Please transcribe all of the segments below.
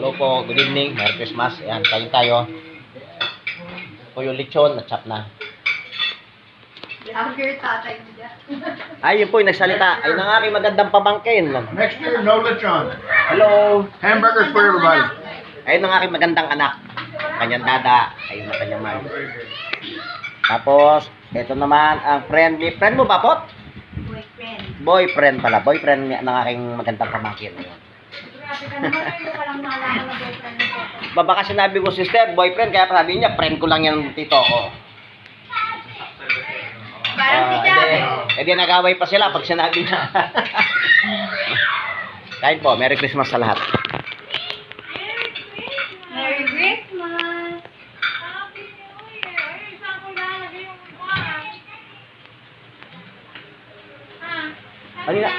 Hello po, good evening, Merry Christmas. Ayan, kain tayo. Po yung lechon, na-chop na. Vlogger tatay mo dyan. Ay, yun po yung nagsalita. Ayun ang aking magandang pamangkin. Next year, no lechon. Hello. Hamburgers for everybody. Ayun ang aking magandang anak. Kanyang dada. Ayun na kanyang man. Tapos, ito naman ang friend mo ba, Pot? Boyfriend. Boyfriend pala. Boyfriend ng aking magandang pamangkin. Ayun. Grabe ka naman, hindi ko lang naalala na boyfriend mo. Baka sinabi ko sister, boyfriend, kaya sabi niya, friend ko lang yan tito ko. Parang si Javi. Di nag-away pa sila pag sinabi niya. Kain po, Merry Christmas sa lahat. Merry Christmas. Ano na?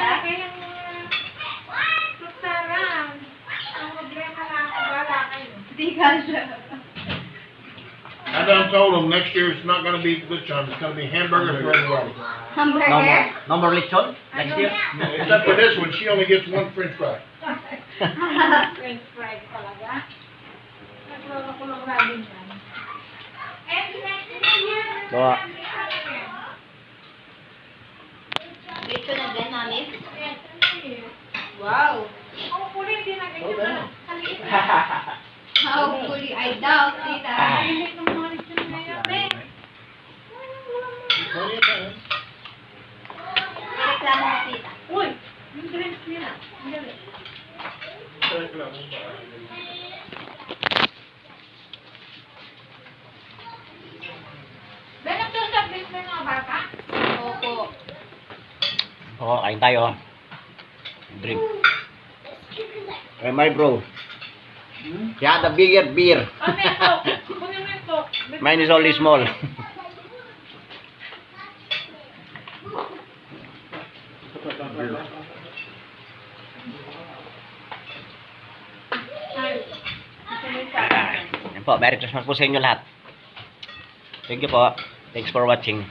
Di ka siya. I done told them next year it's not going to be lechon. It's going to be hamburgers for everybody. Hamburger? No more lechon? Next year? Except for this one, she only gets one French fry. French fries talaga. Naglolo ko lang lagi yan. So, Dito na din, Alice. Wow. Hopefully, I doubt it. Reklamo mo, tita. Uy! Yung drinks nila. Ang galing. Ben, nagsusabit na yung mga bata? Opo. oh, kain tayo. Drink. Hey, my bro. Yeah, the bigger beer. Mine is only small. Yan po, Merry Christmas po sa inyo lahat. Thank you po. Thanks for watching.